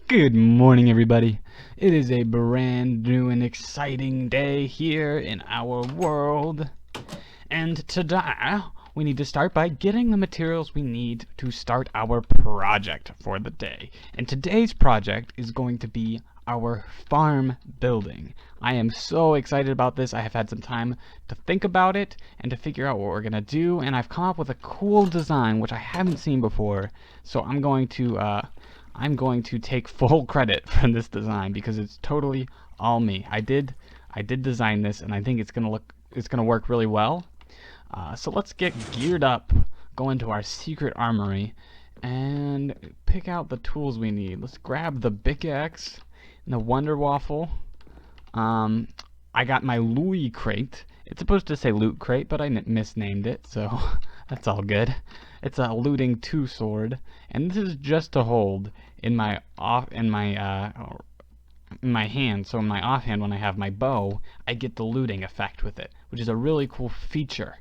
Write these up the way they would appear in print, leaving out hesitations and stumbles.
Good morning, everybody. It is a brand new and exciting day here in our world. And today, we need to start by getting the materials we need to start our project for the day. And today's project is going to be our farm building. I am so excited about this. I have had some time to think about it and to figure out what we're gonna do, and I've come up with a cool design which I haven't seen before. So I'm going to take full credit for this design because it's totally all me. I did design this, and I think it's gonna work really well. So let's get geared up, go into our secret armory, and pick out the tools we need. Let's grab the pickaxe and the Wonder Waffle. I got my Louis crate. It's supposed to say loot crate, but I misnamed it, so that's all good. It's a looting 2 sword, and this is just to hold in my hand. So in my offhand, when I have my bow, I get the looting effect with it, which is a really cool feature.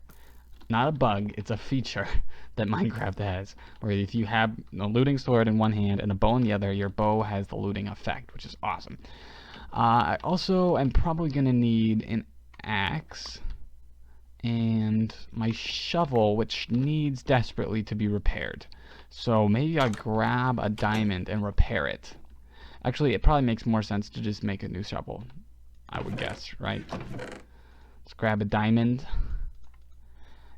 Not a bug, it's a feature that Minecraft has, where if you have a looting sword in one hand and a bow in the other, your bow has the looting effect, which is awesome. I also am probably going to need an axe and my shovel, which needs desperately to be repaired. So maybe I'll grab a diamond and repair it. Actually, it probably makes more sense to just make a new shovel, I would guess, right? Let's grab a diamond.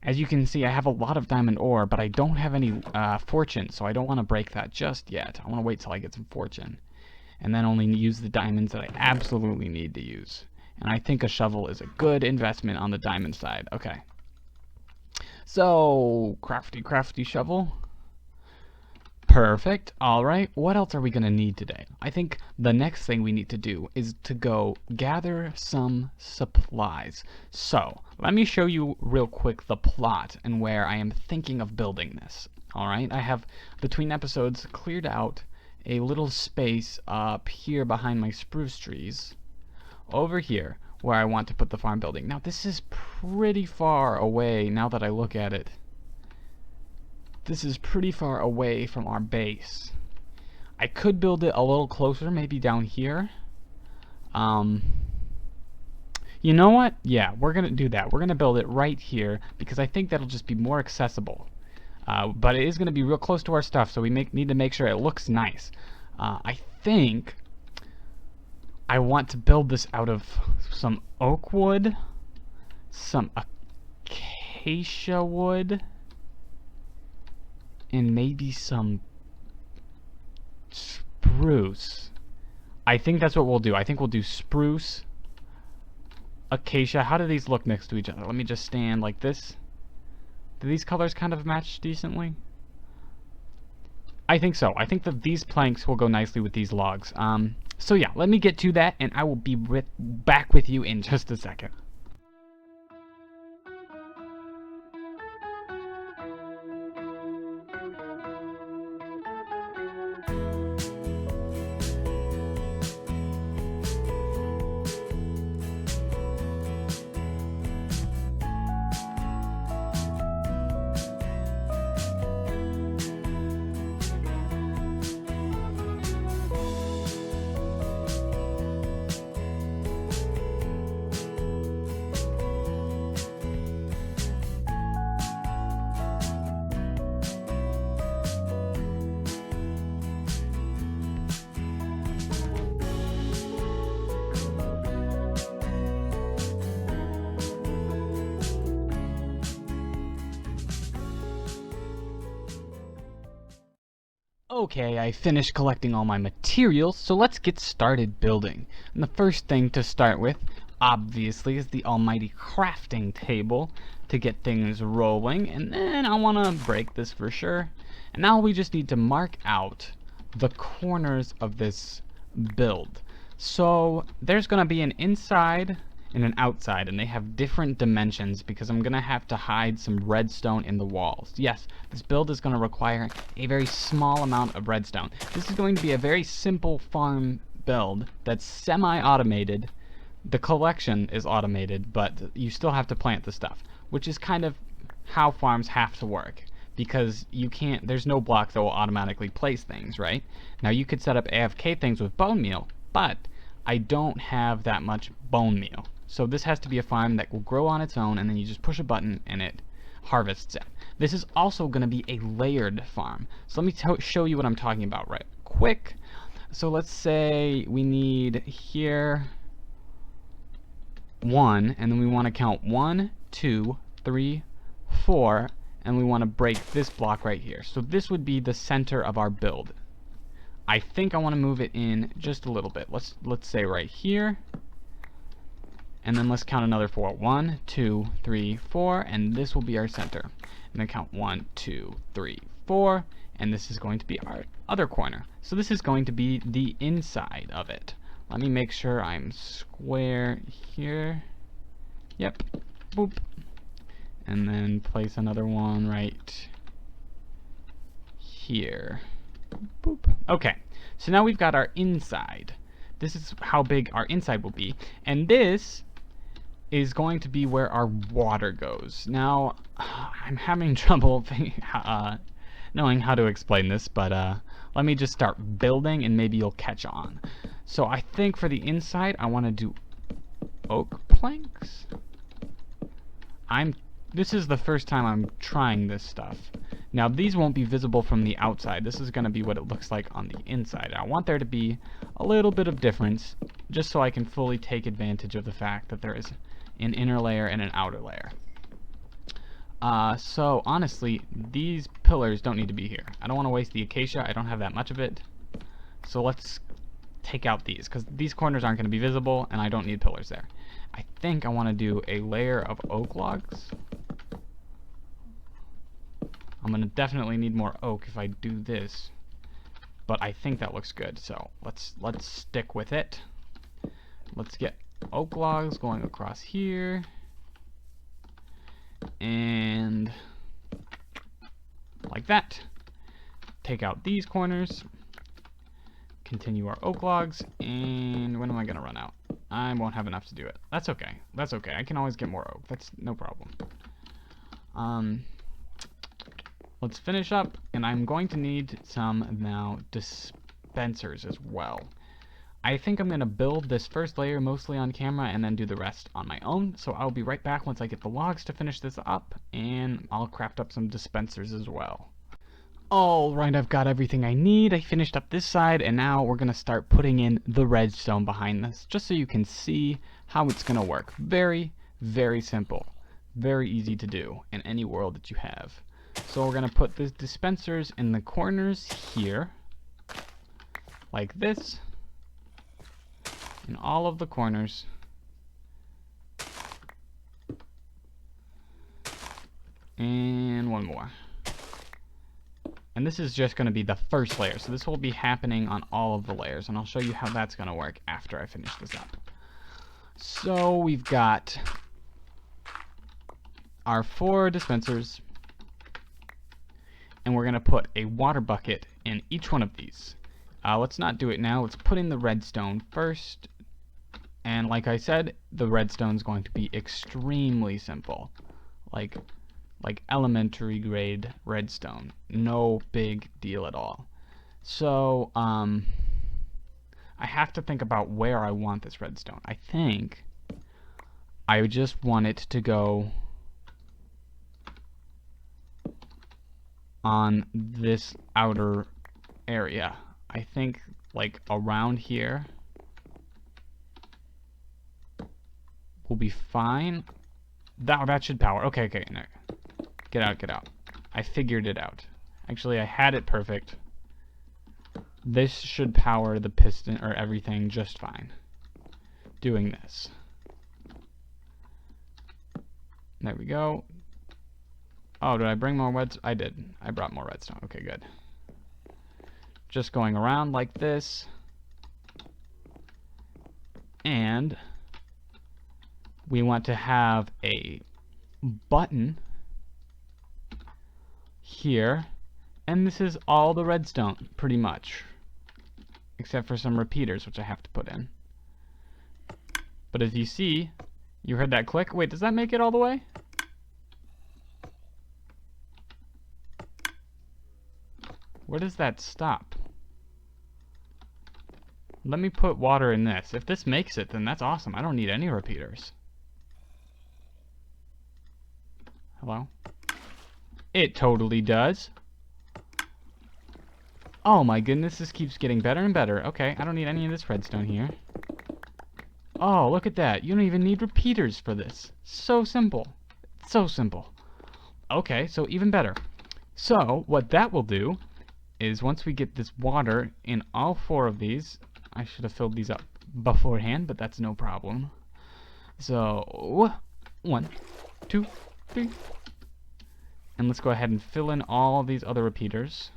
As you can see, I have a lot of diamond ore, but I don't have any fortune, so I don't want to break that just yet. I want to wait till I get some fortune, and then only use the diamonds that I absolutely need to use. And I think a shovel is a good investment on the diamond side. Okay. So, crafty shovel. Perfect. Alright, what else are we going to need today? I think the next thing we need to do is to go gather some supplies. So, let me show you real quick the plot and where I am thinking of building this. Alright, I have, between episodes, cleared out a little space up here behind my spruce trees, over here, where I want to put the farm building. Now, this is pretty far away now that I look at it. This is pretty far away from our base. I could build it a little closer, maybe down here. You know what? Yeah, we're gonna do that. We're gonna build it right here because I think that'll just be more accessible. But it is gonna be real close to our stuff, so we need to make sure it looks nice. I think I want to build this out of some oak wood, some acacia wood, and maybe some spruce. I think that's what we'll do. I think we'll do spruce, acacia. How do these look next to each other? Let me just stand like this. Do these colors kind of match decently? I think so. I think that these planks will go nicely with these logs. So yeah, let me get to that, and I will be back with you in just a second. Okay, I finished collecting all my materials, so let's get started building. And the first thing to start with, obviously, is the almighty crafting table to get things rolling, and then I want to break this for sure. And now we just need to mark out the corners of this build. So there's going to be an inside and an outside, and they have different dimensions because I'm gonna have to hide some redstone in the walls. Yes, this build is gonna require a very small amount of redstone. This is going to be a very simple farm build that's semi-automated. The collection is automated, but you still have to plant the stuff, which is kind of how farms have to work. because you can't, there's no block that will automatically place things, right? Now you could set up AFK things with bone meal, but I don't have that much bone meal. So this has to be a farm that will grow on its own, and then you just push a button and it harvests it. This is also going to be a layered farm. So let me show you what I'm talking about right quick. So let's say we need here 1, and then we want to count 1, 2, 3, 4, and we want to break this block right here. So this would be the center of our build. I think I want to move it in just a little bit. Let's say right here, and then let's count another 4. 1, 2, 3, 4, and this will be our center. And then count 1, 2, 3, 4, and this is going to be our other corner. So this is going to be the inside of it. Let me make sure I'm square here. Yep. Boop. And then place another one right here. Boop. Okay. So now we've got our inside. This is how big our inside will be. And this is going to be where our water goes. Now, I'm having trouble knowing how to explain this, but let me just start building and maybe you'll catch on. So I think for the inside, I want to do oak planks. This is the first time I'm trying this stuff. Now these won't be visible from the outside. This is going to be what it looks like on the inside. I want there to be a little bit of difference, just so I can fully take advantage of the fact that there is an inner layer and an outer layer. So honestly, these pillars don't need to be here. I don't want to waste the acacia. I don't have that much of it. So let's take out these, because these corners aren't going to be visible and I don't need pillars there. I think I want to do a layer of oak logs. I'm going to definitely need more oak if I do this, but I think that looks good, so let's stick with it. Let's get oak logs going across here, and like that. Take out these corners, continue our oak logs, and when am I going to run out? I won't have enough to do it. That's okay. That's okay. I can always get more oak. That's no problem. Let's finish up, and I'm going to need some now dispensers as well. I think I'm going to build this first layer mostly on camera and then do the rest on my own, so I'll be right back once I get the logs to finish this up, and I'll craft up some dispensers as well. Alright, I've got everything I need. I finished up this side, and now we're going to start putting in the redstone behind this, just so you can see how it's going to work. Very, very simple. Very easy to do in any world that you have. So we're going to put the dispensers in the corners here, like this, in all of the corners. And one more. And this is just going to be the first layer, so this will be happening on all of the layers, and I'll show you how that's going to work after I finish this up. So we've got our 4 dispensers, and we're going to put a water bucket in each one of these. Let's not do it now. Let's put in the redstone first, and like I said, the redstone is going to be extremely simple, like elementary grade redstone. No big deal at all. So I have to think about where I want this redstone. I think I just want it to go on this outer area. I think like around here will be fine. That should power. Okay, no. Get out. I figured it out. Actually, I had it perfect. This should power the piston or everything just fine. Doing this. There we go. Oh, did I bring more redstone? I did. I brought more redstone. Okay, good. Just going around like this. And we want to have a button here, and this is all the redstone pretty much, except for some repeaters which I have to put in. But as you see, you heard that click. Wait, does that make it all the way? Where does that stop? Let me put water in this. If this makes it, then that's awesome. I don't need any repeaters. Hello? It totally does. Oh my goodness, this keeps getting better and better. Okay, I don't need any of this redstone here. Oh, look at that. You don't even need repeaters for this. So simple. So simple. Okay, so even better. So, what that will do is once we get this water in all 4 of these, I should have filled these up beforehand, but that's no problem. So, 1, 2, 3. And let's go ahead and fill in all these other repeaters.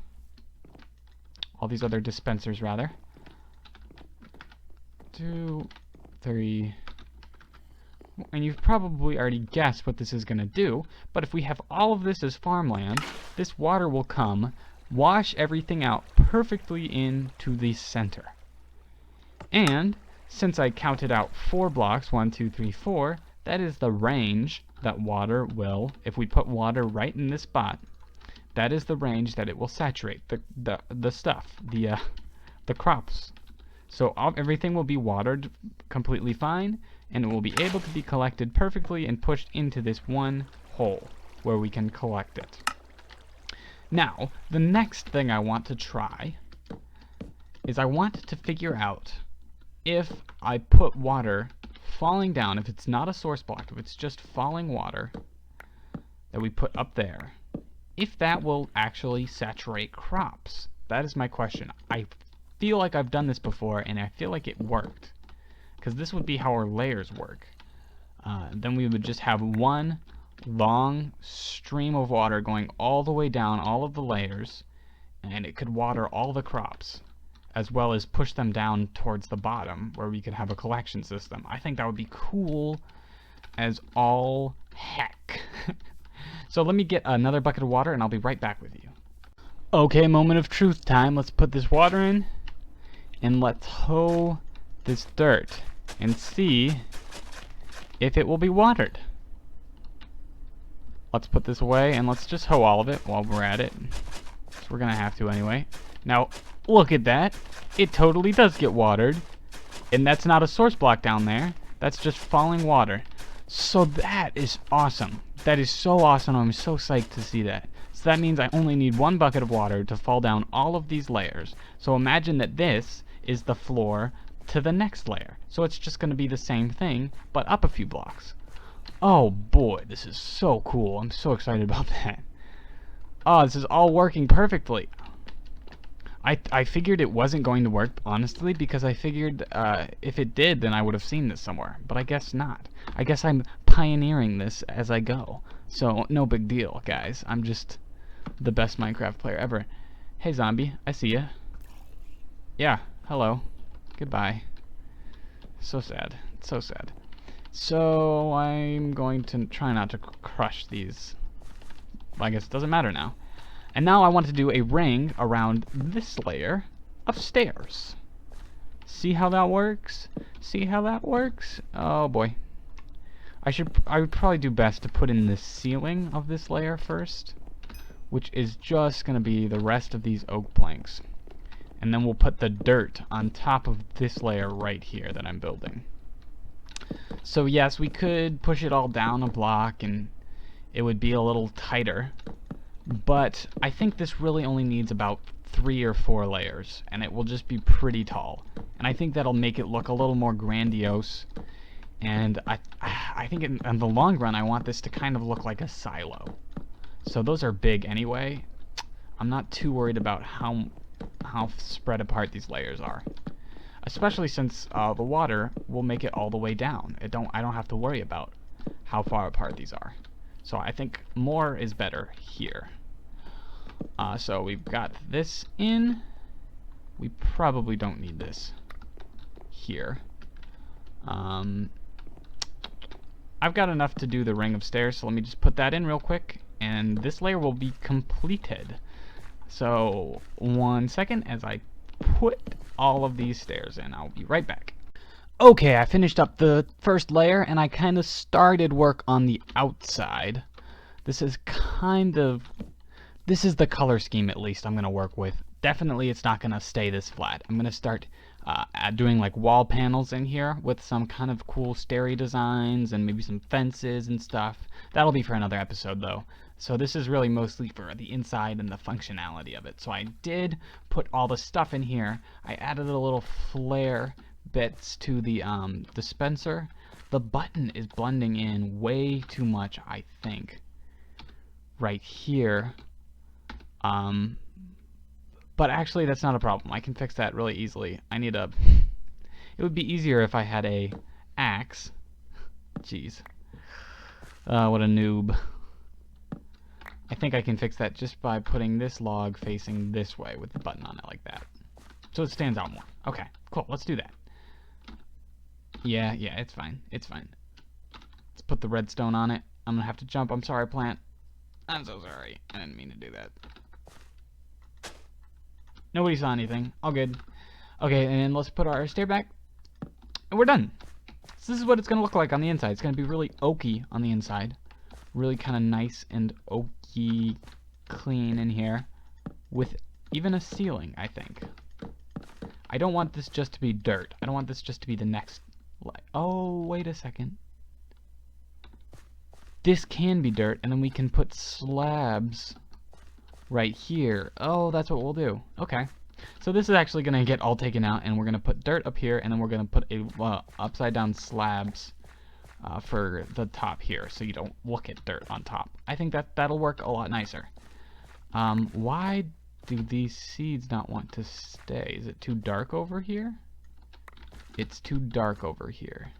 All these other dispensers, rather. 2, 3. And you've probably already guessed what this is going to do, but if we have all of this as farmland, this water will come, wash everything out perfectly into the center. And since I counted out 4 blocks, 1, 2, 3, 4, that is the range that water will, if we put water right in this spot, that is the range that it will saturate the stuff, the crops. So everything will be watered completely fine, and it will be able to be collected perfectly and pushed into this one hole where we can collect it. Now, the next thing I want to try is I want to figure out if I put water falling down, if it's not a source block, if it's just falling water that we put up there, if that will actually saturate crops. That is my question. I feel like I've done this before, and I feel like it worked, because this would be how our layers work. Then we would just have one long stream of water going all the way down all of the layers, and it could water all the crops, as well as push them down towards the bottom, where we could have a collection system. I think that would be cool as all heck. So let me get another bucket of water, and I'll be right back with you. Okay, moment of truth time. Let's put this water in, and let's hoe this dirt, and see if it will be watered. Let's put this away, and let's just hoe all of it while we're at it. So we're gonna have to anyway. Now, look at that. It totally does get watered. And that's not a source block down there. That's just falling water. So that is awesome. That is so awesome. I'm so psyched to see that. So that means I only need 1 bucket of water to fall down all of these layers. So imagine that this is the floor to the next layer. So it's just going to be the same thing, but up a few blocks. Oh boy, this is so cool. I'm so excited about that. Oh, this is all working perfectly. I figured it wasn't going to work, honestly, because I figured if it did, then I would have seen this somewhere. But I guess not. I guess I'm pioneering this as I go. So, no big deal, guys. I'm just the best Minecraft player ever. Hey, zombie. I see ya. Yeah, hello. Goodbye. So sad. So sad. So, I'm going to try not to crush these. Well, I guess it doesn't matter now. And now I want to do a ring around this layer of stairs. See how that works? See how that works? Oh boy. I would probably do best to put in the ceiling of this layer first, which is just going to be the rest of these oak planks. And then we'll put the dirt on top of this layer right here that I'm building. So yes, we could push it all down a block and it would be a little tighter. But I think this really only needs about 3 or 4 layers, and it will just be pretty tall. And I think that'll make it look a little more grandiose. And I think in the long run, I want this to kind of look like a silo. So those are big anyway. I'm not too worried about how spread apart these layers are, especially since the water will make it all the way down. I don't have to worry about how far apart these are. So I think more is better here. So we've got this in. We probably don't need this here. I've got enough to do the ring of stairs, so let me just put that in real quick, and this layer will be completed. So 1 second as I put all of these stairs in. I'll be right back. Okay, I finished up the first layer, and I kind of started work on the outside. This is kind of this is the color scheme at least I'm going to work with. Definitely it's not going to stay this flat. I'm going to start doing like wall panels in here with some kind of cool starry designs and maybe some fences and stuff. That'll be for another episode though. So this is really mostly for the inside and the functionality of it. So I did put all the stuff in here. I added a little flare bits to the dispenser. The button is blending in way too much, I think, right here. But actually that's not a problem. I can fix that really easily. It would be easier if I had a axe. Jeez. What a noob. I think I can fix that just by putting this log facing this way with the button on it like that. So it stands out more. Okay, cool. Let's do that. Yeah, it's fine. It's fine. Let's put the redstone on it. I'm gonna have to jump. I'm sorry, plant. I'm so sorry. I didn't mean to do that. Nobody saw anything. All good. Okay, and let's put our stair back. And we're done. So this is what it's gonna look like on the inside. It's gonna be really oaky on the inside. Really kind of nice and oaky clean in here. With even a ceiling, I think. I don't want this just to be dirt. I don't want this just to be the next... Oh, wait a second. This can be dirt, and then we can put slabs right here. Oh, that's what we'll do. Okay. So this is actually going to get all taken out, and we're going to put dirt up here, and then we're going to put a upside down slabs for the top here, so you don't look at dirt on top. I think that'll work a lot nicer. Why do these seeds not want to stay? Is it too dark over here? It's too dark over here.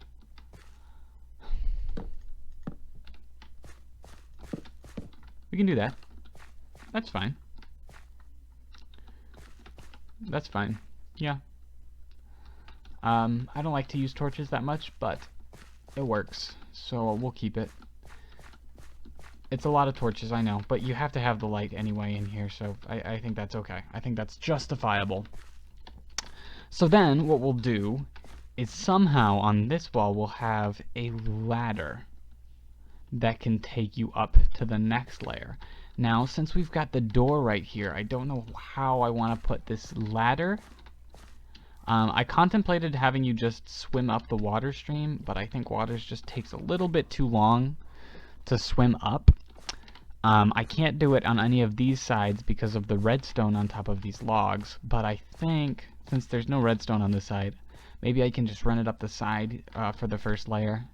We can do that. That's fine. That's fine. Yeah. I don't like to use torches that much, but it works. So we'll keep it. It's a lot of torches, I know, but you have to have the light anyway in here, so I think that's okay. I think that's justifiable. So then what we'll do is somehow on this wall we'll have a ladder that can take you up to the next layer. Now, since we've got the door right here, I don't know how I want to put this ladder. I contemplated having you just swim up the water stream, but I think water just takes a little bit too long to swim up. I can't do it on any of these sides because of the redstone on top of these logs, but I think, since there's no redstone on this side, maybe I can just run it up the side for the first layer.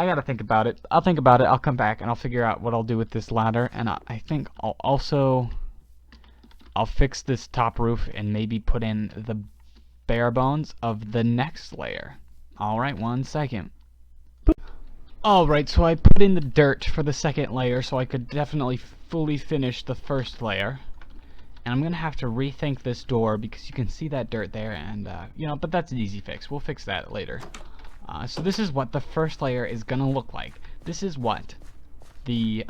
I gotta think about it. I'll think about it, I'll come back, and I'll figure out what I'll do with this ladder, and I think I'll fix this top roof and maybe put in the bare bones of the next layer. Alright, 1 second. Alright, so I put in the dirt for the second layer so I could definitely fully finish the first layer. And I'm gonna have to rethink this door because you can see that dirt there, and you know, but that's an easy fix. We'll fix that later. So this is what the first layer is gonna look like. This is what the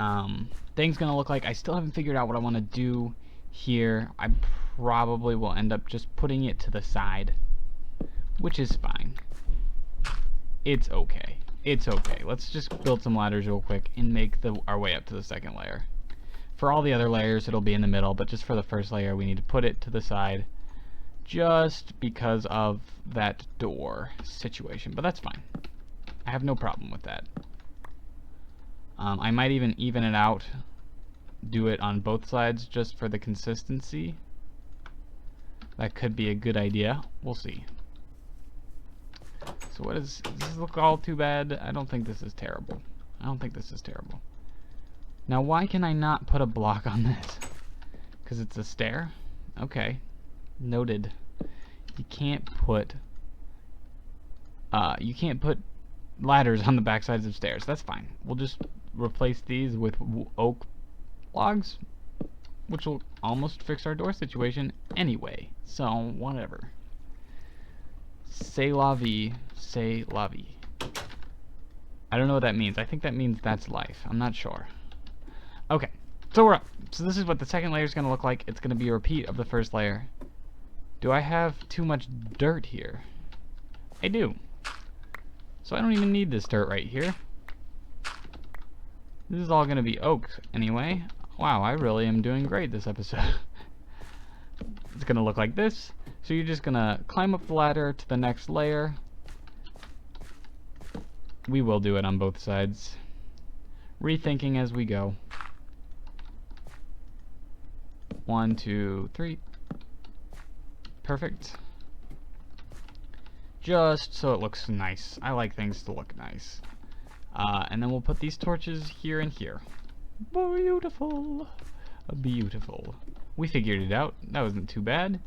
thing's gonna look like. I still haven't figured out what I want to do here. I probably will end up just putting it to the side, which is fine. It's okay. It's okay. Let's just build some ladders real quick and make our way up to the second layer. For all the other layers, it'll be in the middle, but just for the first layer, we need to put it to the side just because of that door situation. But that's fine. I have no problem with that. I might even it out, do it on both sides just for the consistency. That could be a good idea. We'll see. So does this look all too bad? I don't think this is terrible. I don't think this is terrible. Now why can I not put a block on this? Because it's a stair? Okay. Noted. You can't put ladders on the back sides of stairs. That's fine. We'll just replace these with oak logs, which will almost fix our door situation anyway. So whatever. C'est la vie. C'est la vie. I don't know what that means. I think that means that's life. I'm not sure. Okay, so we're up. So this is what the second layer is going to look like. It's going to be a repeat of the first layer. Do I have too much dirt here? I do. So I don't even need this dirt right here. This is all gonna be oak anyway. Wow, I really am doing great this episode. It's gonna look like this. So you're just gonna climb up the ladder to the next layer. We will do it on both sides. Rethinking as we go. 1, 2, 3. Perfect. Just so it looks nice. I like things to look nice. And then we'll put these torches here and here. Beautiful. Beautiful. We figured it out. That wasn't too bad.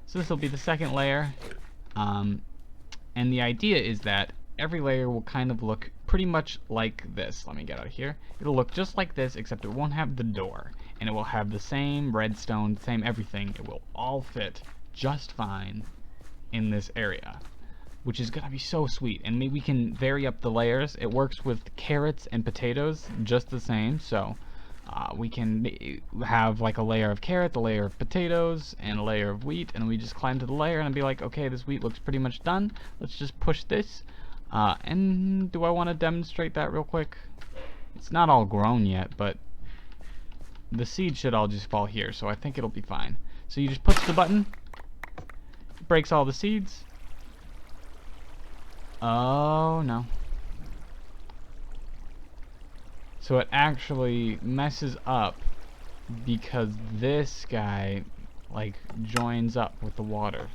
So this will be the second layer. And the idea is that every layer will kind of look pretty much like this. Let me get out of here. It'll look just like this, except it won't have the door. And it will have the same redstone, same everything. It will all fit just fine in this area, which is gonna be so sweet. And maybe we can vary up the layers. It works with carrots and potatoes just the same, so we can have like a layer of carrots, a layer of potatoes, and a layer of wheat, and we just climb to the layer and be like, okay, this wheat looks pretty much done. Let's just push this. And do I want to demonstrate that real quick? It's not all grown yet, but the seeds should all just fall here, so I think it'll be fine. So you just push the button, it breaks all the seeds. Oh no. So it actually messes up because this guy like joins up with the water.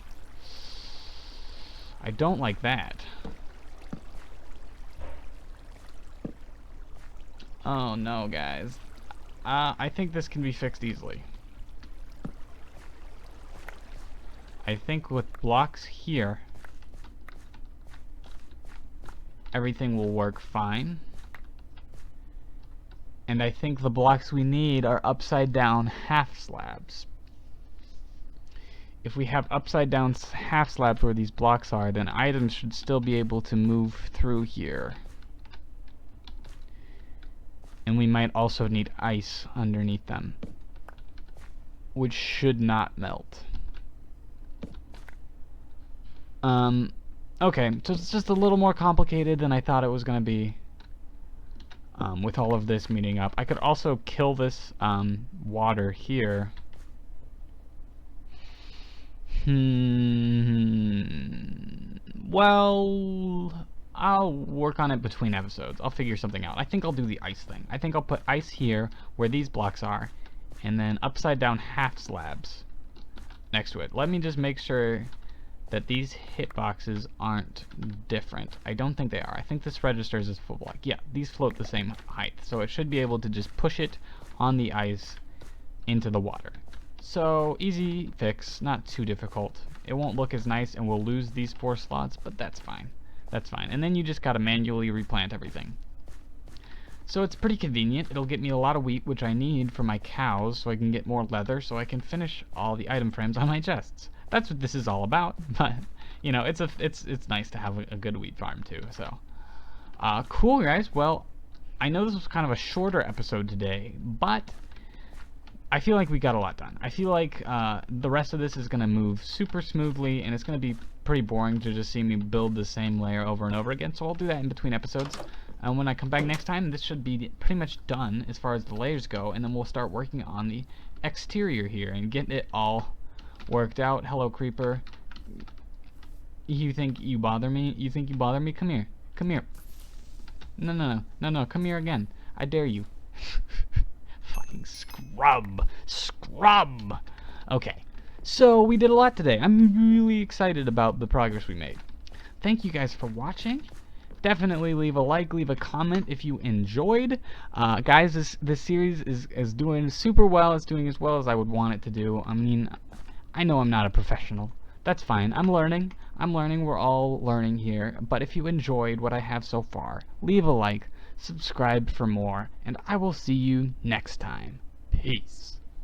I don't like that. Oh no, guys. I think this can be fixed easily. I think with blocks here, everything will work fine. And I think the blocks we need are upside down half slabs. If we have upside down half slabs where these blocks are, then items should still be able to move through here. And we might also need ice underneath them, which should not melt. Okay, so it's just a little more complicated than I thought it was going to be. With all of this meeting up, I could also kill this water here. Well, I'll work on it between episodes. I'll figure something out. I think I'll do the ice thing. I think I'll put ice here where these blocks are, and then upside down half slabs next to it. Let me just make sure that these hitboxes aren't different. I don't think they are. I think this registers as full block. Yeah, these float the same height, so it should be able to just push it on the ice into the water. So easy fix, not too difficult. It won't look as nice and we'll lose these 4 slots, but that's fine. That's fine. And then you just gotta manually replant everything. So it's pretty convenient. It'll get me a lot of wheat, which I need for my cows, so I can get more leather, so I can finish all the item frames on my chests. That's what this is all about. But you know, it's nice to have a good wheat farm too. So cool, guys. Well, I know this was kind of a shorter episode today, but I feel like we got a lot done. I feel like the rest of this is gonna move super smoothly, and it's gonna be pretty boring to just see me build the same layer over and over again, so I'll do that in between episodes. And when I come back next time, this should be pretty much done as far as the layers go, and then we'll start working on the exterior here and getting it all worked out. Hello, creeper. You think you bother me? You think you bother me? Come here. Come here. No, no, no. No, no. Come here again. I dare you. Fucking scrub. Scrub! Okay. So, we did a lot today. I'm really excited about the progress we made. Thank you guys for watching. Definitely leave a like, leave a comment if you enjoyed. Guys, this series is doing super well. It's doing as well as I would want it to do. I mean, I know I'm not a professional. That's fine. I'm learning. We're all learning here. But if you enjoyed what I have so far, leave a like, subscribe for more, and I will see you next time. Peace.